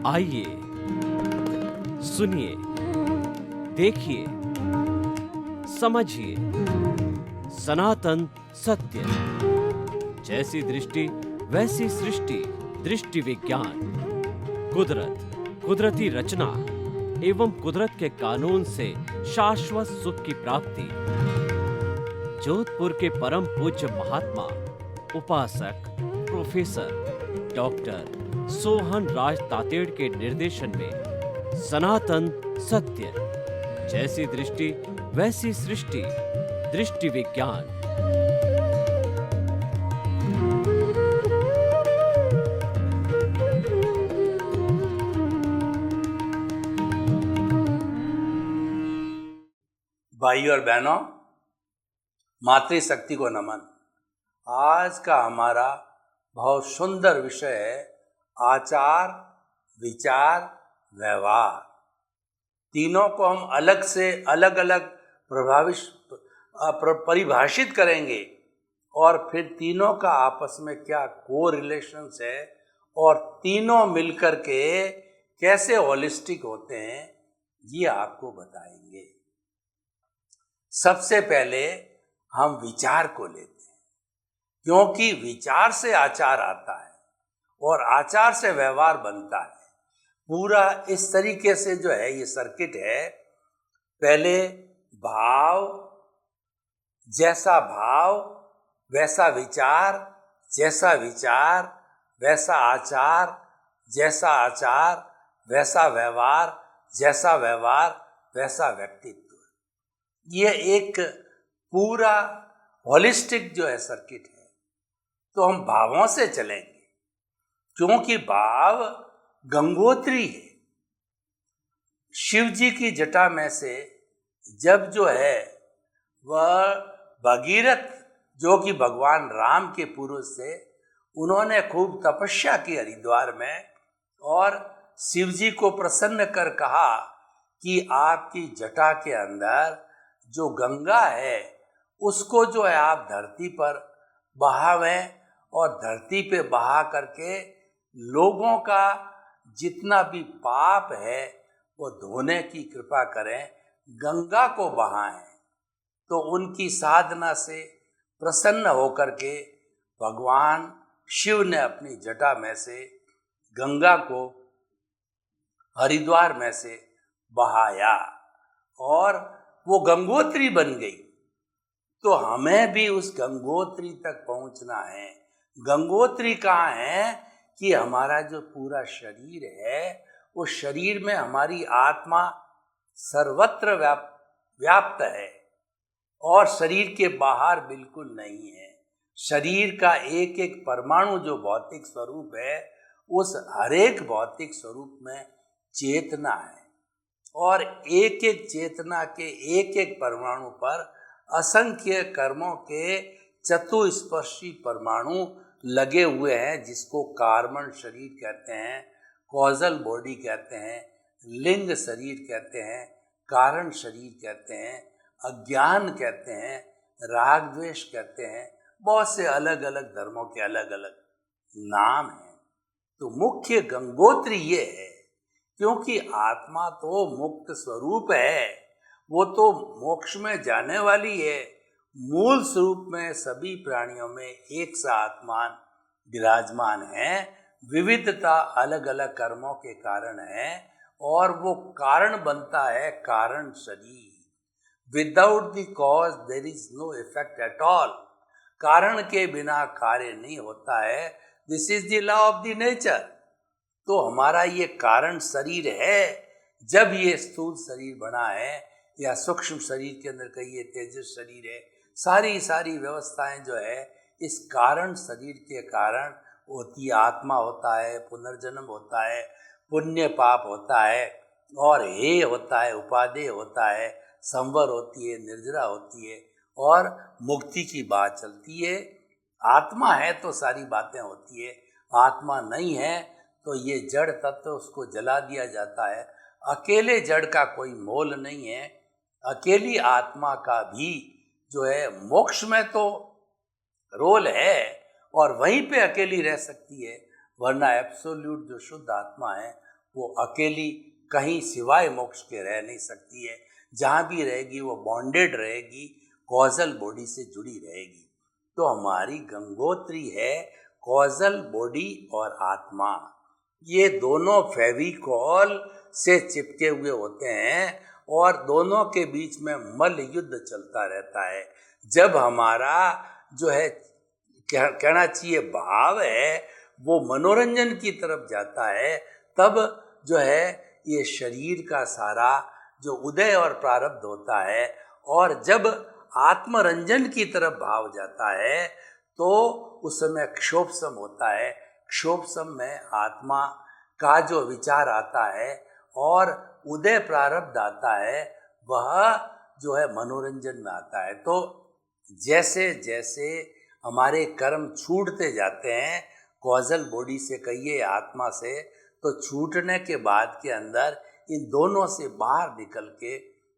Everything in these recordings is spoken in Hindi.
आइए, सुनिए, देखिए, समझिए सनातन सत्य। जैसी दृष्टि वैसी सृष्टि, दृष्टि विज्ञान। कुदरत, कुदरती रचना एवं कुदरत के कानून से शाश्वत सुख की प्राप्ति। जोधपुर के परम पूज्य महात्मा उपासक प्रोफेसर डॉक्टर सोहन राज तातेड़ के निर्देशन में सनातन सत्य। जैसी दृष्टि वैसी सृष्टि, दृष्टि विज्ञान। भाइयों और बहनों, मातृशक्ति को नमन। आज का हमारा बहुत सुंदर विषय है आचार, विचार, व्यवहार। तीनों को हम अलग से अलग अलग परिभाषित करेंगे और फिर तीनों का आपस में क्या को रिलेशंस है और तीनों मिलकर के कैसे होलिस्टिक होते हैं, ये आपको बताएंगे। सबसे पहले हम विचार को लेते हैं, क्योंकि विचार से आचार आता है और आचार से व्यवहार बनता है। पूरा इस तरीके से जो है ये सर्किट है। पहले भाव, जैसा भाव वैसा विचार, जैसा विचार वैसा आचार, जैसा आचार वैसा व्यवहार, जैसा व्यवहार वैसा व्यक्तित्व। ये एक पूरा होलिस्टिक जो है सर्किट है। तो हम भावों से चलेंगे, क्योंकि भाव गंगोत्री है। शिव जी की जटा में से जब जो है वह भगीरथ, जो कि भगवान राम के पूर्वज थे, उन्होंने खूब तपस्या की हरिद्वार में और शिव जी को प्रसन्न कर कहा कि आपकी जटा के अंदर जो गंगा है उसको जो है आप धरती पर बहावें और धरती पे बहा करके लोगों का जितना भी पाप है वो धोने की कृपा करें, गंगा को बहाएं। तो उनकी साधना से प्रसन्न होकर के भगवान शिव ने अपनी जटा में से गंगा को हरिद्वार में से बहाया और वो गंगोत्री बन गई। तो हमें भी उस गंगोत्री तक पहुंचना है। गंगोत्री कहाँ है कि हमारा जो पूरा शरीर है, उस शरीर में हमारी आत्मा सर्वत्र व्याप्त है और शरीर के बाहर बिल्कुल नहीं है। शरीर का एक एक परमाणु जो भौतिक स्वरूप है, उस हरेक भौतिक स्वरूप में चेतना है और एक एक चेतना के एक एक परमाणु पर असंख्य कर्मों के चतुस्पर्शी परमाणु लगे हुए हैं, जिसको कार्बन शरीर कहते हैं, कॉजल बॉडी कहते हैं, लिंग शरीर कहते हैं, कारण शरीर कहते हैं, अज्ञान कहते हैं, राग द्वेष कहते हैं। बहुत से अलग अलग धर्मों के अलग अलग नाम हैं। तो मुख्य गंगोत्री ये है, क्योंकि आत्मा तो मुक्त स्वरूप है, वो तो मोक्ष में जाने वाली है। मूल स्वरूप में सभी प्राणियों में एक सा आत्मा विराजमान है। विविधता अलग अलग कर्मों के कारण है और वो कारण बनता है कारण शरीर। Without the cause there is no effect at all. कारण के बिना कार्य नहीं होता है। This is the law of the nature. तो हमारा ये कारण शरीर है। जब ये स्थूल शरीर बना है या सूक्ष्म शरीर के अंदर कहिए तेजस शरीर है, सारी व्यवस्थाएं जो है इस कारण शरीर के कारण होती है। आत्मा होता है, पुनर्जन्म होता है, पुण्य पाप होता है और हे होता है, उपादेय होता है, संवर होती है, निर्जरा होती है और मुक्ति की बात चलती है। आत्मा है तो सारी बातें होती है, आत्मा नहीं है तो ये जड़ तत्व उसको जला दिया जाता है, अकेले जड़ का कोई मोल नहीं है। अकेली आत्मा का भी जो है मोक्ष में तो रोल है और वहीं पे अकेली रह सकती है, वरना एब्सोल्यूट जो शुद्ध आत्मा है वो अकेली कहीं सिवाय मोक्ष के रह नहीं सकती है। जहाँ भी रहेगी वो बॉन्डेड रहेगी, कॉजल बॉडी से जुड़ी रहेगी। तो हमारी गंगोत्री है कॉजल बॉडी और आत्मा, ये दोनों फेविकॉल से चिपके हुए होते हैं और दोनों के बीच में मल्ल युद्ध चलता रहता है। जब हमारा जो है कहना चाहिए भाव है वो मनोरंजन की तरफ जाता है, तब जो है ये शरीर का सारा जो उदय और प्रारब्ध होता है। और जब आत्मरंजन की तरफ भाव जाता है तो उस समय क्षोभसम होता है। क्षोभसम में आत्मा का जो विचार आता है और उदय प्रारब्ध आता है, वह जो है मनोरंजन में आता है। तो जैसे जैसे हमारे कर्म छूटते जाते हैं कॉजल बॉडी से कहिए आत्मा से, तो छूटने के बाद के अंदर इन दोनों से बाहर निकल के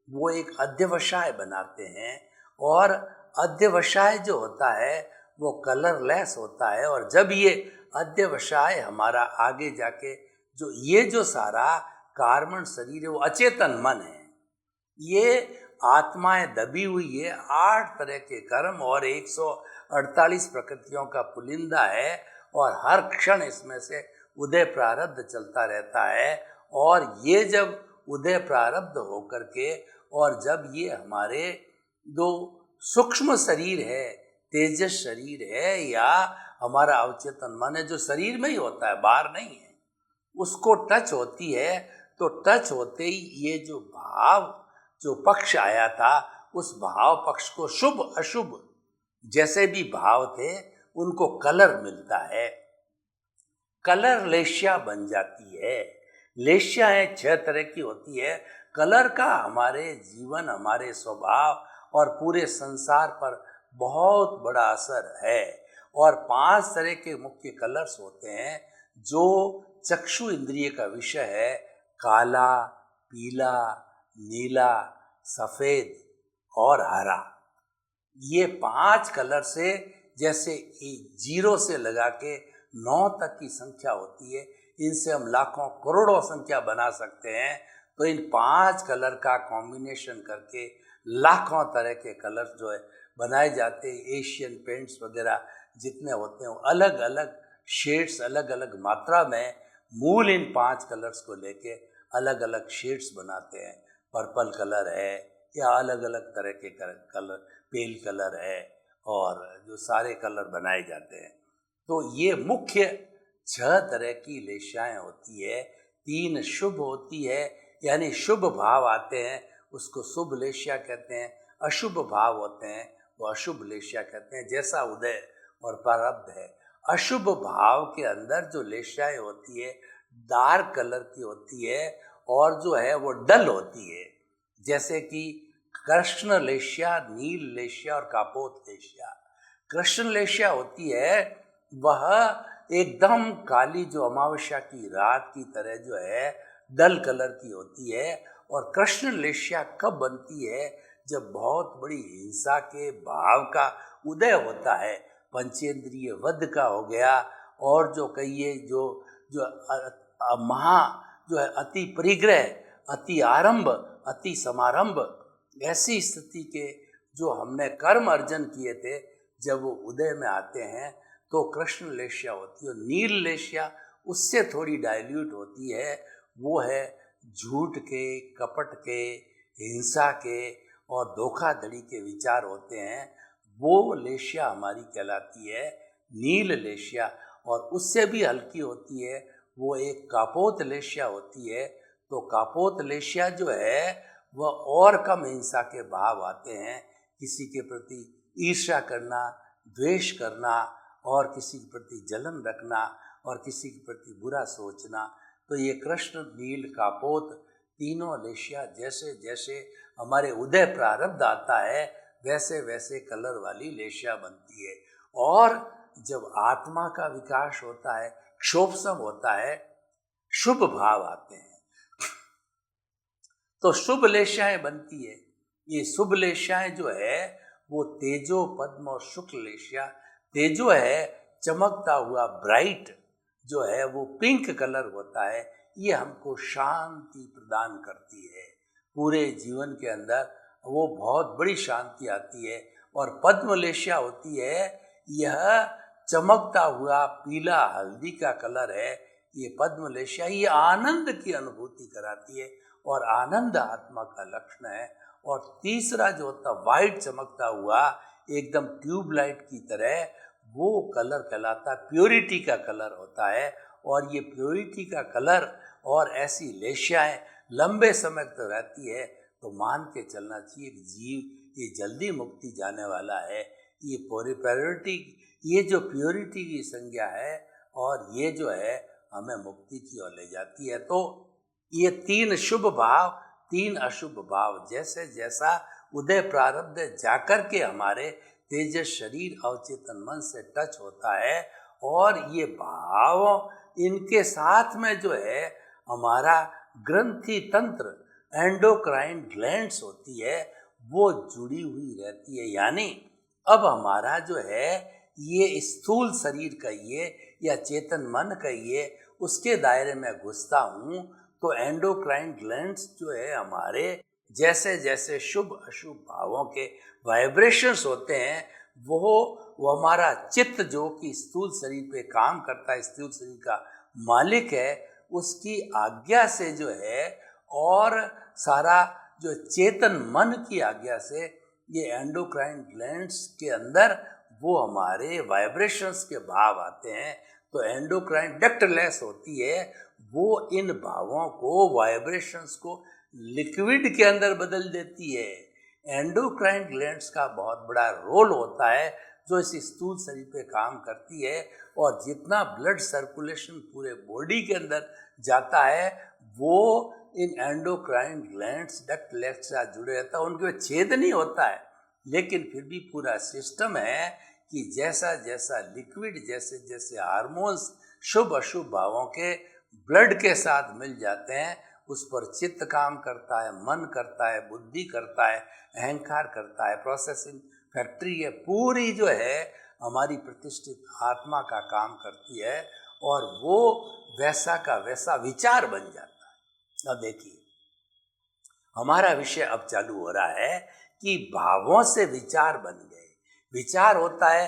वो एक अध्यवसाय बनाते हैं। और अध्यवसाय जो होता है वो कलरलेस होता है। और जब ये अध्यवसाय हमारा आगे जाके जो ये जो सारा कार्बन शरीर है वो अचेतन मन है, ये आत्माएं दबी हुई है 8 तरह के कर्म और 148 प्रकृतियों का पुलिंदा है और हर क्षण इसमें से उदय प्रारब्ध चलता रहता है। और ये जब उदय प्रारब्ध होकर के और जब ये हमारे जो सूक्ष्म शरीर है, तेजस शरीर है या हमारा अवचेतन मन है जो शरीर में ही होता है, बाहर नहीं है, उसको टच होती है, तो टच होते ही ये जो भाव जो पक्ष आया था उस भाव पक्ष को शुभ अशुभ जैसे भी भाव थे उनको कलर मिलता है, कलर लेशिया बन जाती है। लेशियाएं 6 तरह की होती है। कलर का हमारे जीवन, हमारे स्वभाव और पूरे संसार पर बहुत बड़ा असर है। और 5 तरह के मुख्य कलर्स होते हैं जो चक्षु इंद्रिय का विषय है, काला, पीला, नीला, सफ़ेद और हरा। ये 5 कलर से जैसे 0 से लगा के 9 तक की संख्या होती है, इनसे हम लाखों करोड़ों संख्या बना सकते हैं। तो इन 5 कलर का कॉम्बिनेशन करके लाखों तरह के कलर जो है बनाए जाते हैं। एशियन पेंट्स वगैरह जितने होते हैं अलग अलग शेड्स, अलग अलग मात्रा में मूल इन 5 कलर्स को लेके अलग अलग शेड्स बनाते हैं। पर्पल कलर है या अलग अलग तरह के कलर, पेल कलर है और जो सारे कलर बनाए जाते हैं। तो ये मुख्य 6 तरह की लेशियाएं होती है। 3 शुभ होती है, यानी शुभ भाव आते हैं उसको शुभ लेशिया कहते हैं, अशुभ भाव होते हैं वो अशुभ लेशिया कहते हैं। जैसा उदय और प्रारब्ध है, अशुभ भाव के अंदर जो लेशियाएं होती है डार्क कलर की होती है और जो है वो डल होती है, जैसे कि कृष्ण लेशिया, नील लेशिया और कापोत लेशिया। कृष्ण लेशिया होती है वह एकदम काली जो अमावस्या की रात की तरह जो है डल कलर की होती है। और कृष्ण लेशिया कब बनती है? जब बहुत बड़ी हिंसा के भाव का उदय होता है, पंचेंद्रिय वध का हो गया और जो कहिए जो जो महा जो है अति परिग्रह, अति आरंभ, अति समारंभ, ऐसी स्थिति के जो हमने कर्म अर्जन किए थे जब वो उदय में आते हैं तो कृष्ण लेशिया होती है। नील लेशिया उससे थोड़ी डाइल्यूट होती है, वो है झूठ के, कपट के, हिंसा के और धोखाधड़ी के विचार होते हैं, वो लेशिया हमारी कहलाती है नील लेशिया। और उससे भी हल्की होती है वो एक कापोत लेशिया होती है। तो कापोत लेशिया जो है वह और कम हिंसा के भाव आते हैं, किसी के प्रति ईर्ष्या करना, द्वेष करना और किसी के प्रति जलन रखना और किसी के प्रति बुरा सोचना। तो ये कृष्ण, नील, कापोत तीनों लेशिया जैसे जैसे हमारे उदय प्रारब्ध आता है वैसे वैसे कलर वाली लेशिया बनती है। और जब आत्मा का विकास होता है, क्षोभसम होता है, शुभ भाव आते हैं। तो शुभ लेशाएं बनती है। ये शुभ लेशाएं जो है वो तेजो पद्म और शुक्ल लेशा। तेजो है चमकता हुआ ब्राइट, जो है वो पिंक कलर होता है, ये हमको शांति प्रदान करती है। पूरे जीवन के अंदर वो बहुत बड़ी शांति आती है। और पद्म लेशा होती है, यह चमकता हुआ पीला हल्दी का कलर है। ये पद्म लेशा, ये आनंद की अनुभूति कराती है और आनंद आत्मा का लक्षण है। और तीसरा जो होता है वाइट चमकता हुआ एकदम ट्यूबलाइट की तरह, वो कलर कहलाता है, प्योरिटी का कलर होता है। और ये प्योरिटी का कलर और ऐसी लेशाएं लंबे समय तक रहती है, तो मान के चलना चाहिए कि जीव ये जल्दी मुक्ति जाने वाला है। ये प्योरिटी, ये जो प्योरिटी की संज्ञा है, और ये जो है हमें मुक्ति की ओर ले जाती है। तो ये 3 शुभ भाव 3 अशुभ भाव, जैसे जैसा उदय प्रारब्ध जाकर के हमारे तेजस शरीर अवचेतन मन से टच होता है, और ये भाव इनके साथ में जो है हमारा ग्रंथि तंत्र एंडोक्राइन ग्लैंड्स होती है, वो जुड़ी हुई रहती है। यानी अब हमारा जो है ये स्थूल शरीर कहिए या चेतन मन कहिए, उसके दायरे में घुसता हूँ, तो एंडोक्राइन ग्लैंड्स जो है हमारे जैसे जैसे शुभ अशुभ भावों के वाइब्रेशंस होते हैं, वो हमारा चित्त जो कि स्थूल शरीर पे काम करता है, स्थूल शरीर का मालिक है, उसकी आज्ञा से जो है, और सारा जो चेतन मन की आज्ञा से, ये एंडोक्राइन ग्लैंड्स के अंदर वो हमारे वाइब्रेशंस के भाव आते हैं। तो एंडोक्राइन डक्टलेस होती है, वो इन भावों को, वाइब्रेशंस को लिक्विड के अंदर बदल देती है। एंडोक्राइन ग्लैंड्स का बहुत बड़ा रोल होता है, जो इस स्थूल शरीर पे काम करती है। और जितना ब्लड सर्कुलेशन पूरे बॉडी के अंदर जाता है, वो इन एंडोक्राइन ग्लैंड्स डक्टलेस से जुड़े रहता है। उनके छेद नहीं होता है, लेकिन फिर भी पूरा सिस्टम है कि जैसा जैसा लिक्विड, जैसे जैसे हार्मोन्स शुभ अशुभ भावों के ब्लड के साथ मिल जाते हैं, उस पर चित्त काम करता है, मन करता है, बुद्धि करता है, अहंकार करता है, प्रोसेसिंग फैक्ट्री है पूरी जो है हमारी प्रतिष्ठित आत्मा का काम करती है, और वो वैसा का वैसा विचार बन जाता है। अब देखिए हमारा विषय अब चालू हो रहा है कि भावों से विचार बन गए। विचार होता है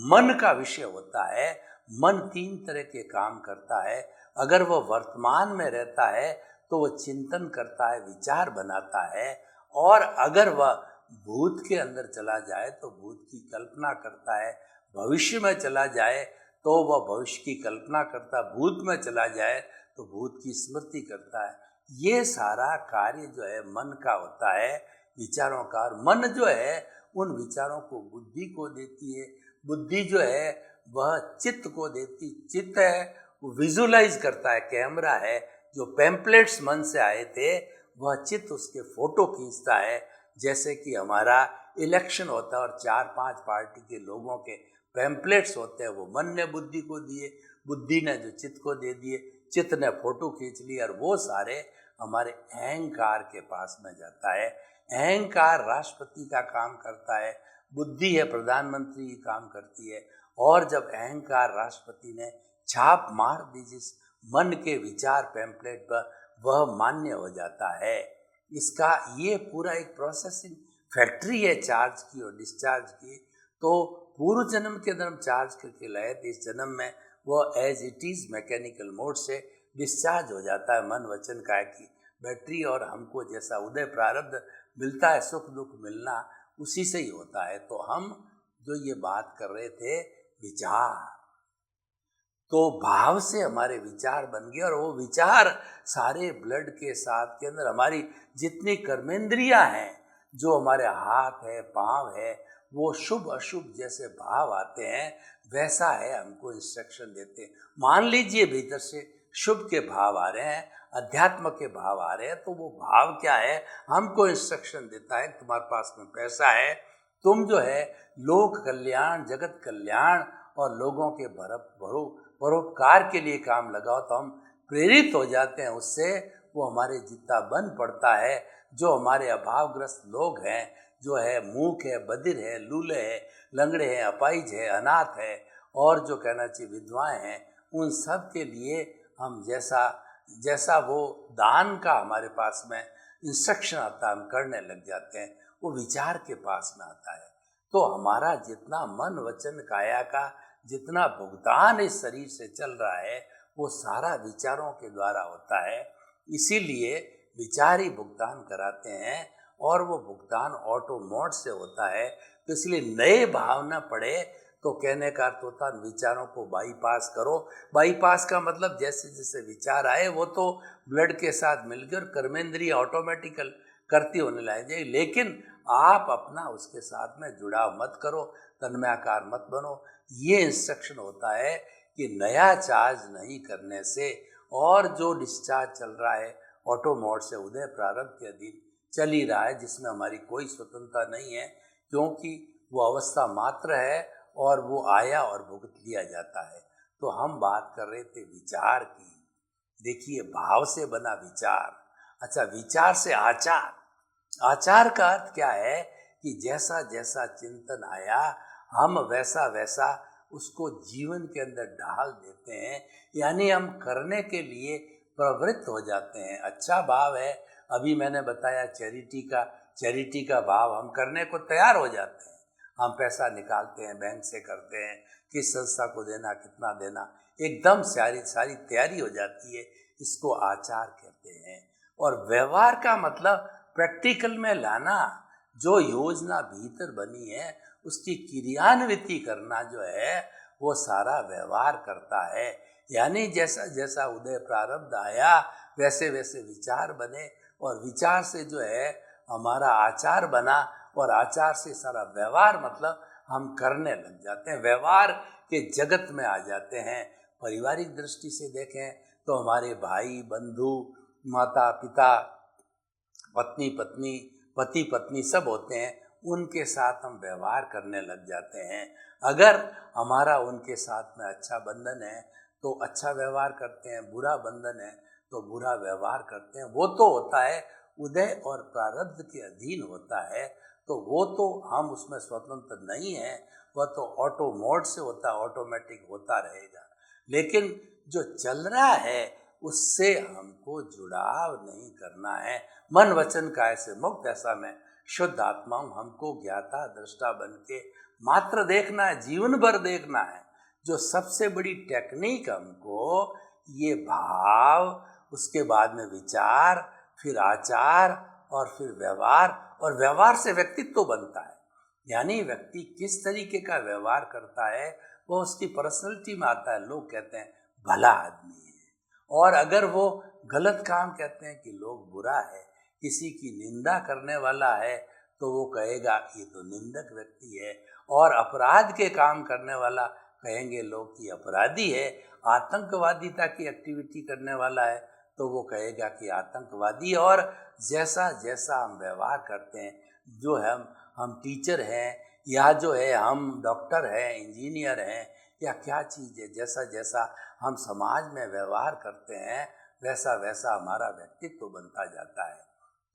मन का विषय होता है। मन 3 तरह के काम करता है। अगर वह वर्तमान में रहता है तो वह चिंतन करता है, विचार बनाता है। और अगर वह भूत के अंदर चला जाए तो भूत की कल्पना करता है, भविष्य में चला जाए तो वह भविष्य की कल्पना करता है, भूत में चला जाए तो भूत की स्मृति करता है। ये सारा कार्य जो है मन का होता है, विचारों का। और मन जो है उन विचारों को बुद्धि को देती है, बुद्धि जो है वह चित्त को देती, चित्त है वो विजुलाइज करता है, कैमरा है, जो पैम्पलेट्स मन से आए थे वह चित्त उसके फोटो खींचता है। जैसे कि हमारा इलेक्शन होता है और 4-5 पार्टी के लोगों के पैम्पलेट्स होते हैं, वो मन ने बुद्धि को दिए, बुद्धि ने जो चित्त को दे दिए, चित्त ने फोटो खींच ली, और वो सारे हमारे अहंकार के पास में जाता है। अहंकार राष्ट्रपति का काम करता है, बुद्धि है प्रधानमंत्री की काम करती है। और जब अहंकार राष्ट्रपति ने छाप मार दी जिस मन के विचार पैम्पलेट पर, वह मान्य हो जाता है। इसका ये पूरा एक प्रोसेसिंग फैक्ट्री है चार्ज की और डिस्चार्ज की। तो पूर्व जन्म के अंदर हम चार्ज करके लाए थे, इस जन्म में वो as it is mechanical mode से डिस्चार्ज हो जाता है मन वचन काया की बैटरी। और हमको जैसा उदय प्रारब्ध मिलता है, सुख दुख मिलना उसी से ही होता है। तो हम जो ये बात कर रहे थे विचार, तो भाव से हमारे विचार बन गए, और वो विचार सारे ब्लड के साथ के अंदर हमारी जितनी कर्मेंद्रियां हैं, जो हमारे हाथ है पांव है, वो शुभ अशुभ जैसे भाव आते हैं वैसा है हमको इंस्ट्रक्शन देते हैं। मान लीजिए भीतर से शुभ के भाव आ रहे हैं, अध्यात्म के भाव आ रहे हैं, तो वो भाव क्या है, हमको इंस्ट्रक्शन देता है तुम्हारे पास में पैसा है, तुम जो है लोक कल्याण, जगत कल्याण और लोगों के परोपकार के लिए काम लगाओ। तो हम प्रेरित हो जाते हैं उससे, वो हमारे जितना बन पड़ता है, जो हमारे अभावग्रस्त लोग हैं, जो है मूक है, बधिर है, लूले है, लंगड़े हैं, अपाहिज है, अनाथ है, और जो कहना चाहिए विधवाएं हैं, उन सब के लिए हम जैसा जैसा वो दान का हमारे पास में इंस्ट्रक्शन आता है हम करने लग जाते हैं, वो विचार के पास में आता है। तो हमारा जितना मन वचन काया का जितना भुगतान इस शरीर से चल रहा है वो सारा विचारों के द्वारा होता है। इसीलिए विचार ही भुगतान कराते हैं और वो भुगतान ऑटो मोड से होता है। तो इसलिए नए भाव न पड़े तो कहने का अर्थ होता है विचारों को बाईपास करो। बाईपास का मतलब जैसे जैसे विचार आए वो तो ब्लड के साथ मिलकर कर्मेंद्रिय ऑटोमेटिकल करती होने लग जाए, लेकिन आप अपना उसके साथ में जुड़ाव मत करो, तन्मयाकार मत बनो। ये इंस्ट्रक्शन होता है कि नया चार्ज नहीं करने से, और जो डिस्चार्ज चल रहा है ऑटो मोड से उदय प्रारब्ध के अधीन चल ही रहा है, जिसमें हमारी कोई स्वतंत्रता नहीं है, क्योंकि वो अवस्था मात्र है और वो आया और भुगत लिया जाता है। तो हम बात कर रहे थे विचार की। देखिए, भाव से बना विचार, अच्छा विचार से आचार। आचार का अर्थ क्या है कि जैसा जैसा चिंतन आया हम वैसा वैसा उसको जीवन के अंदर ढाल देते हैं, यानी हम करने के लिए प्रवृत्त हो जाते हैं। अच्छा भाव है, अभी मैंने बताया चैरिटी का भाव, हम करने को तैयार हो जाते हैं। हम पैसा निकालते हैं, बैंक से करते हैं, किस संस्था को देना, कितना देना, एकदम सारी तैयारी हो जाती है। इसको आचार कहते हैं। और व्यवहार का मतलब प्रैक्टिकल में लाना, जो योजना भीतर बनी है उसकी क्रियान्विति करना जो है वो सारा व्यवहार करता है। यानी जैसा जैसा उदय प्रारब्ध आया वैसे वैसे विचार बने, और विचार से जो है हमारा आचार बना, और आचार से सारा व्यवहार मतलब हम करने लग जाते हैं, व्यवहार के जगत में आ जाते हैं। पारिवारिक दृष्टि से देखें तो हमारे भाई बंधु, माता पिता, पत्नी पत्नी, पति पत्नी सब होते हैं, उनके साथ हम व्यवहार करने लग जाते हैं। अगर हमारा उनके साथ में अच्छा बंधन है तो अच्छा व्यवहार करते हैं, बुरा बंधन है तो बुरा व्यवहार करते हैं। वो तो होता है उदय और प्रारब्ध के अधीन होता है, तो वो तो हम उसमें स्वतंत्र नहीं है, वह तो ऑटो मोड से होता है, ऑटोमेटिक होता रहेगा। लेकिन जो चल रहा है उससे हमको जुड़ाव नहीं करना है। मन वचन काया से मुक्त ऐसा में शुद्ध आत्माओं हमको ज्ञाता दृष्टा बन के मात्र देखना है, जीवन भर देखना है। जो सबसे बड़ी टेक्निक हमको ये भाव, उसके बाद में विचार, फिर आचार और फिर व्यवहार, और व्यवहार से व्यक्तित्व बनता है। यानी व्यक्ति किस तरीके का व्यवहार करता है वो उसकी पर्सनैलिटी में आता है। लोग कहते हैं भला आदमी है, और अगर वो गलत काम कहते हैं कि लोग बुरा है, किसी की निंदा करने वाला है तो वो कहेगा ये तो निंदक व्यक्ति है, और अपराध के काम करने वाला कहेंगे लोग कि अपराधी है, आतंकवादिता की एक्टिविटी करने वाला है तो वो कहेगा कि आतंकवादी है। और जैसा जैसा हम व्यवहार करते हैं, जो हम टीचर हैं या जो है हम डॉक्टर हैं, इंजीनियर हैं या क्या चीज़ है, जैसा जैसा हम समाज में व्यवहार करते हैं वैसा वैसा हमारा व्यक्तित्व बनता जाता है।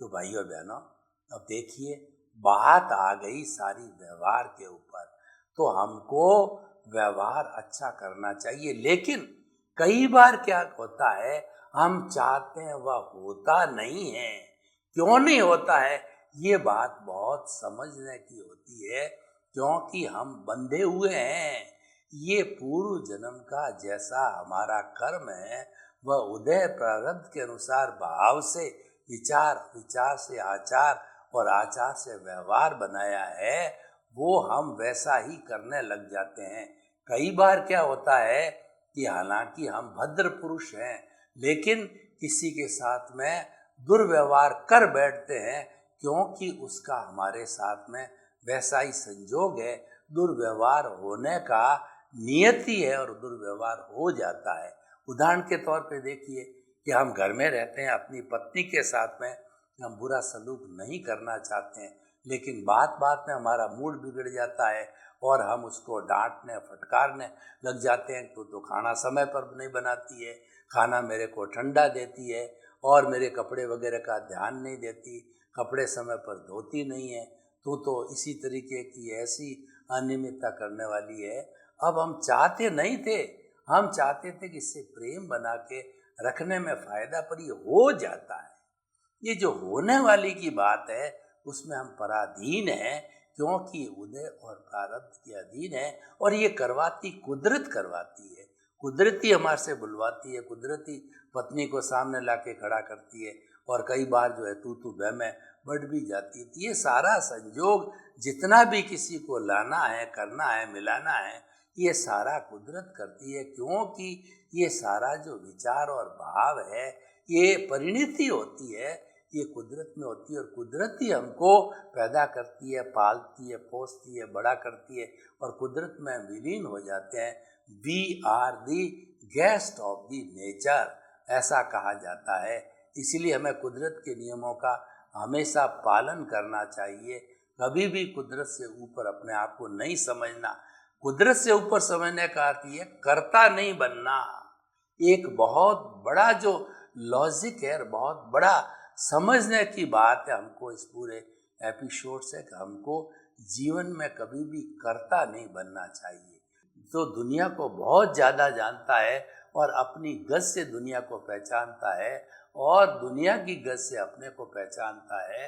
तो भाइयों बहनों, अब देखिए बात आ गई सारी व्यवहार के ऊपर, तो हमको व्यवहार अच्छा करना चाहिए। लेकिन कई बार क्या होता है, हम चाहते हैं वह होता नहीं है। क्यों नहीं होता है, ये बात बहुत समझने की होती है, क्योंकि हम बंधे हुए हैं। ये पूर्व जन्म का जैसा हमारा कर्म है वह उदय प्रारब्ध के अनुसार भाव से विचार, विचार से आचार और आचार से व्यवहार बनाया है, वो हम वैसा ही करने लग जाते हैं। कई बार क्या होता है कि हालांकि हम भद्र पुरुष हैं लेकिन किसी के साथ में दुर्व्यवहार कर बैठते हैं, क्योंकि उसका हमारे साथ में वैसा ही संजोग है, दुर्व्यवहार होने का नियति है और दुर्व्यवहार हो जाता है। उदाहरण के तौर पे देखिए कि हम घर में रहते हैं, अपनी पत्नी के साथ में हम बुरा सलूक नहीं करना चाहते हैं, लेकिन बात बात में हमारा मूड बिगड़ जाता है और हम उसको डांटने फटकारने लग जाते हैं। तो खाना समय पर नहीं बनाती है, खाना मेरे को ठंडा देती है और मेरे कपड़े वगैरह का ध्यान नहीं देती, कपड़े समय पर धोती नहीं है, तू तो इसी तरीके की ऐसी अनियमितता करने वाली है। अब हम चाहते नहीं थे, हम चाहते थे कि इससे प्रेम बना के रखने में फायदा, पर ये हो जाता है। ये जो होने वाली की बात है उसमें हम पराधीन हैं, क्योंकि उदय और प्रारब्ध के अधीन है। और ये करवाती कुदरत करवाती है, कुदरती हमारे से बुलवाती है, कुदरती पत्नी को सामने लाके खड़ा करती है, और कई बार जो है तू बह में बढ़ भी जाती है। तो ये सारा संयोग जितना भी किसी को लाना है, करना है, मिलाना है, ये सारा कुदरत करती है, क्योंकि ये सारा जो विचार और भाव है, ये परिणति होती है, ये कुदरत में होती है। और कुदरत ही हमको पैदा करती है, पालती है, पोसती है, बड़ा करती है, और कुदरत में विलीन हो जाते हैं। We are the guest of the nature, ऐसा कहा जाता है। इसलिए हमें कुदरत के नियमों का हमेशा पालन करना चाहिए। कभी भी कुदरत से ऊपर अपने आप को नहीं समझना। कुदरत से ऊपर समझने का अर्थ ये कर्ता नहीं बनना। एक बहुत बड़ा जो लॉजिक है, बहुत बड़ा समझने की बात है हमको इस पूरे एपिसोड से, कि हमको जीवन में कभी भी कर्ता नहीं बनना चाहिए। तो दुनिया को बहुत ज़्यादा जानता है और अपनी गज से दुनिया को पहचानता है, और दुनिया की गज से अपने को पहचानता है,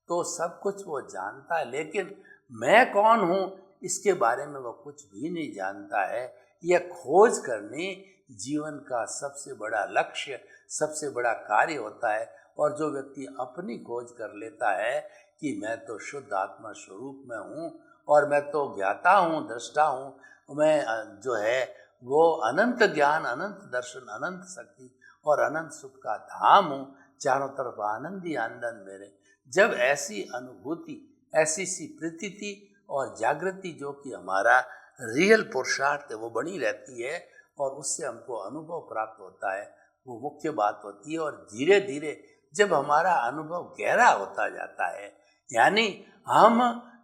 तो सब कुछ वो जानता है, लेकिन मैं कौन हूँ इसके बारे में वो कुछ भी नहीं जानता है। यह खोज करनी जीवन का सबसे बड़ा लक्ष्य, सबसे बड़ा कार्य होता है। और जो व्यक्ति अपनी खोज कर लेता है कि मैं तो शुद्ध आत्मा स्वरूप में हूँ, और मैं तो ज्ञाता हूँ, दृष्टा हूँ, मैं जो है वो अनंत ज्ञान, अनंत दर्शन, अनंत शक्ति और अनंत सुख का धाम हूँ, चारों तरफ आनंद ही आनंद मेरे। जब ऐसी अनुभूति, ऐसी सी प्रतीति और जागृति जो कि हमारा रियल पुरुषार्थ है वो बनी रहती है, और उससे हमको अनुभव प्राप्त होता है, वो मुख्य बात होती है। और धीरे धीरे जब हमारा अनुभव गहरा होता जाता है, यानी हम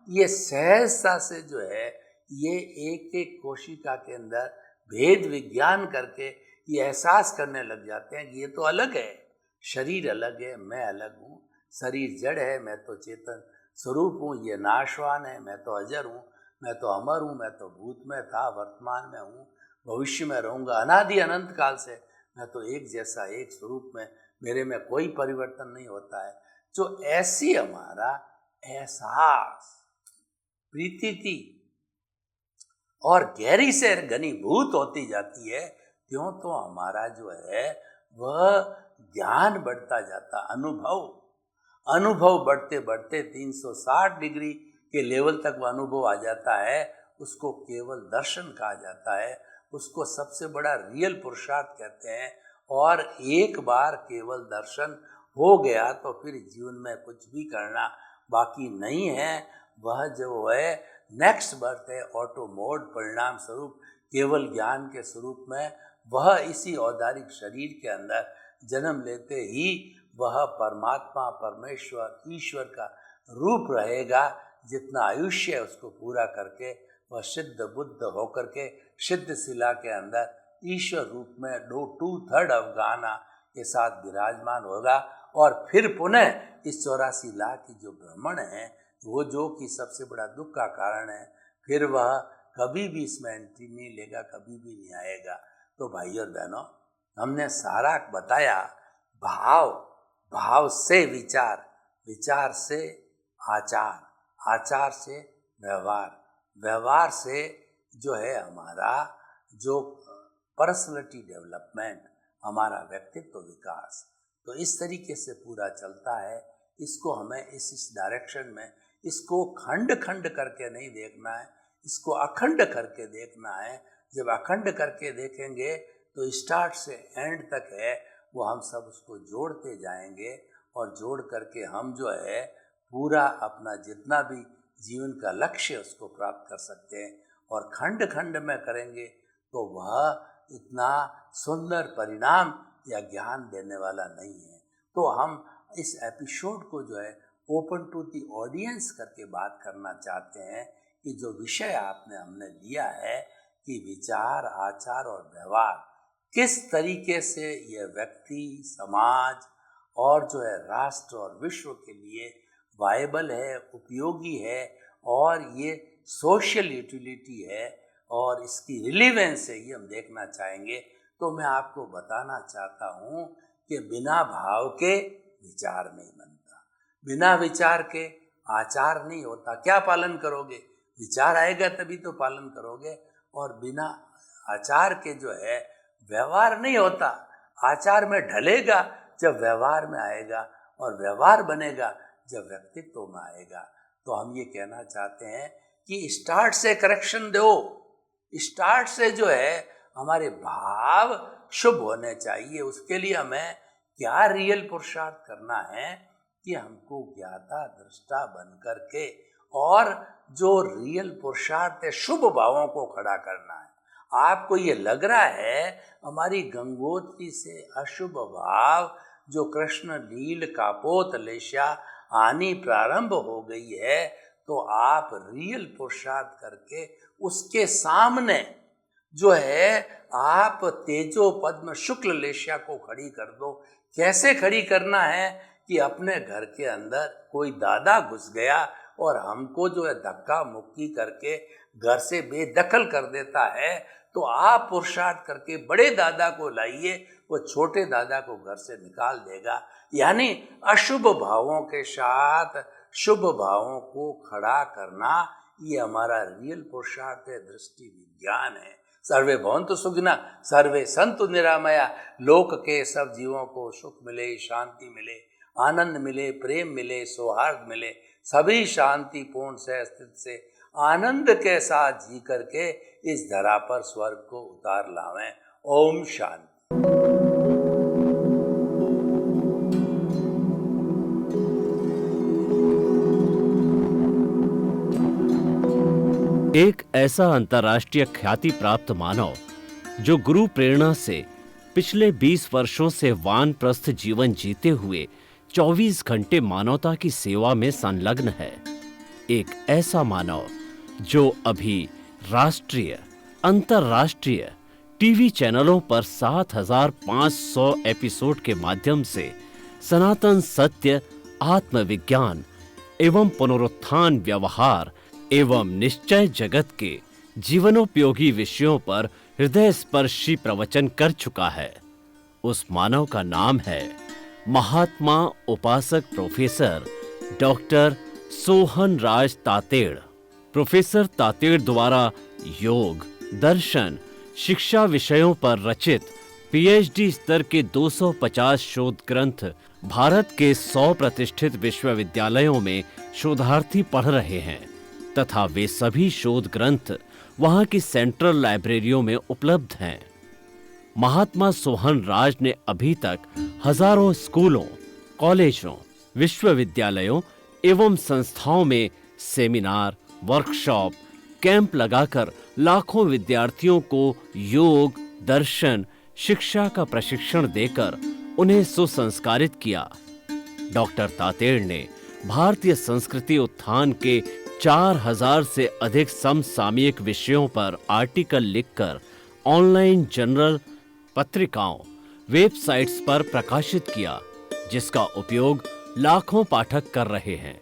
ये सहजता से जो है ये एक एक कोशिका के अंदर भेद विज्ञान करके ये एहसास करने लग जाते हैं कि ये तो अलग है, शरीर अलग है, मैं अलग हूँ, शरीर जड़ है, मैं तो चेतन स्वरूप हूँ, ये नाशवान है, मैं तो अजर हूँ, मैं तो अमर हूँ, मैं तो भूत में था, वर्तमान में हूँ, भविष्य में रहूँगा, अनादि अनंत काल से मैं तो एक जैसा, एक स्वरूप में, मेरे में कोई परिवर्तन नहीं होता है। जो ऐसी हमारा एहसास, प्रीति और गहरी से घनीभूत होती जाती है, त्यों तो हमारा जो है वह ज्ञान बढ़ता जाता, अनुभव बढ़ते बढ़ते 360 डिग्री के लेवल तक वह अनुभव आ जाता है। उसको केवल दर्शन कहा जाता है, उसको सबसे बड़ा रियल पुरुषार्थ कहते हैं। और एक बार केवल दर्शन हो गया तो फिर जीवन में कुछ भी करना बाकी नहीं है। वह जो है नेक्स्ट बर्थ है, ऑटो मोड परिणाम स्वरूप केवल ज्ञान के स्वरूप में वह इसी औदारिक शरीर के अंदर जन्म लेते ही वह परमात्मा, परमेश्वर, ईश्वर का रूप रहेगा। जितना आयुष्य है उसको पूरा करके वह सिद्ध बुद्ध होकर के सिद्ध शिला के अंदर ईश्वर रूप में 2/3 अवगाहना के साथ विराजमान होगा। और फिर पुनः इस 84 लाख की जो भ्रमण है, वो जो कि सबसे बड़ा दुख का कारण है, फिर वह कभी भी इसमें एंट्री नहीं लेगा, कभी भी नहीं आएगा। तो भाइयों और बहनों, हमने सारा बताया। भाव से विचार, विचार से आचार, आचार से व्यवहार, व्यवहार से जो है हमारा जो पर्सनैलिटी डेवलपमेंट, हमारा व्यक्तित्व विकास। तो इस तरीके से पूरा चलता है। इसको हमें इस डायरेक्शन में, इसको खंड खंड करके नहीं देखना है, इसको अखंड करके देखना है। जब अखंड करके देखेंगे तो स्टार्ट से एंड तक है वो हम सब उसको जोड़ते जाएंगे, और जोड़ करके हम जो है पूरा अपना जितना भी जीवन का लक्ष्य उसको प्राप्त कर सकते हैं। और खंड खंड में करेंगे तो वह इतना सुंदर परिणाम या ज्ञान देने वाला नहीं है। तो हम इस एपिसोड को जो है ओपन टू दी ऑडियंस करके बात करना चाहते हैं कि जो विषय हमने लिया है कि विचार, आचार और व्यवहार किस तरीके से यह व्यक्ति, समाज और जो है राष्ट्र और विश्व के लिए वायबल है, उपयोगी है और ये सोशल यूटिलिटी है और इसकी रिलेवेंस है, ये हम देखना चाहेंगे। तो मैं आपको बताना चाहता हूँ कि बिना भाव के विचार नहीं बनता, बिना विचार के आचार नहीं होता। क्या पालन करोगे? विचार आएगा तभी तो पालन करोगे। और बिना आचार के जो है व्यवहार नहीं होता। आचार में ढलेगा जब व्यवहार में आएगा और व्यवहार बनेगा जब व्यक्तित्व में आएगा। तो हम ये कहना चाहते हैं कि स्टार्ट से करेक्शन दो, स्टार्ट से जो है हमारे भाव शुभ होने चाहिए। उसके लिए हमें क्या रियल पुरुषार्थ करना है कि हमको ज्ञाता दृष्टा बन करके और जो रियल पुरुषार्थ है शुभ भावों को खड़ा करना है। आपको ये लग रहा है हमारी गंगोत्री से अशुभ भाव जो कृष्ण लील कापोत लेशा आनी प्रारंभ हो गई है, तो आप रियल पुरुषार्थ करके उसके सामने जो है आप तेजो पद्म शुक्ल लेशा को खड़ी कर दो। कैसे खड़ी करना है कि अपने घर के अंदर कोई दादा घुस गया और हमको जो है धक्का मुक्की करके घर से बेदखल कर देता है, तो आप पुरुषार्थ करके बड़े दादा को लाइए, वो छोटे दादा को घर से निकाल देगा। यानी अशुभ भावों के साथ शुभ भावों को खड़ा करना, ये हमारा रियल पुरुषार्थ है, दृष्टि विज्ञान है। सर्वे भवन्तु सुखिनः, सर्वे सन्तु निरामया। लोक के सब जीवों को सुख मिले, शांति मिले, आनंद मिले, प्रेम मिले, सौहार्द मिले, सभी शांति पूर्ण से अस्तित्व से आनंद के साथ जी करके इस धरा पर स्वर्ग को उतार लावें। ओम शांति। एक ऐसा अंतर्राष्ट्रीय ख्याति प्राप्त मानव जो गुरु प्रेरणा से पिछले 20 वर्षों से वानप्रस्थ जीवन जीते हुए 24 घंटे मानवता की सेवा में संलग्न है। एक ऐसा मानव जो अभी राष्ट्रीय, अंतर्राष्ट्रीय टीवी चैनलों पर 7,500 एपिसोड के माध्यम से सनातन सत्य, आत्मविज्ञान एवं पुनरुत्थान, व्यवहार एवं निश्चय जगत के जीवनोपयोगी विषयों पर हृदय स्पर्शी प्रवचन कर चुका है। उस मानव का नाम है महात्मा उपासक प्रोफेसर डॉक्टर सोहन राज तातेड़। प्रोफेसर तातेड़ द्वारा योग, दर्शन, शिक्षा विषयों पर रचित पीएचडी स्तर के 250 शोध ग्रंथ भारत के 100 प्रतिष्ठित विश्वविद्यालयों में शोधार्थी पढ़ रहे हैं तथा वे सभी शोध ग्रंथ वहां की सेंट्रल लाइब्रेरियों में उपलब्ध हैं। महात्मा सोहन राज ने अभी तक हजारों स्कूलों, कॉलेजों, विश्वविद्यालयों एवं संस्थाओं में सेमिनार, वर्कशॉप, कैंप लगाकर लाखों विद्यार्थियों को योग, दर्शन, शिक्षा का प्रशिक्षण देकर उन्हें सुसंस्कारित किया। डॉक्टर तातेड़ ने भारतीय संस्कृति उत्थान के 4000 से अधिक समसामयिक विषयों पर आर्टिकल लिखकर ऑनलाइन जर्नल, पत्रिकाओं, वेबसाइट्स पर प्रकाशित किया, जिसका उपयोग लाखों पाठक कर रहे हैं।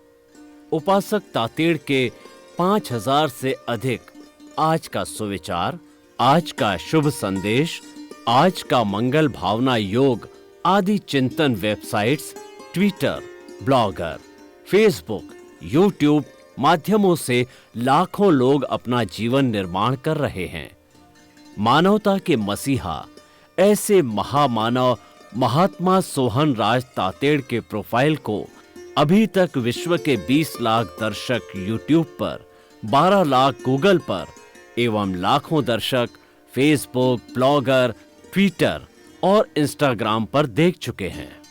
उपासक तातेड़ के 5000 से अधिक आज का सुविचार, आज का शुभ संदेश, आज का मंगल भावना योग आदि चिंतन websites, Twitter, blogger, Facebook, YouTube माध्यमों से लाखों लोग अपना जीवन निर्माण कर रहे हैं। मानवता के मसीहा ऐसे महामानव महात्मा सोहन राज तातेड़ के प्रोफाइल को अभी तक विश्व के 20 लाख दर्शक यूट्यूब पर, 12 लाख गूगल पर एवं लाखों दर्शक फेसबुक, ब्लॉगर, ट्विटर और इंस्टाग्राम पर देख चुके हैं।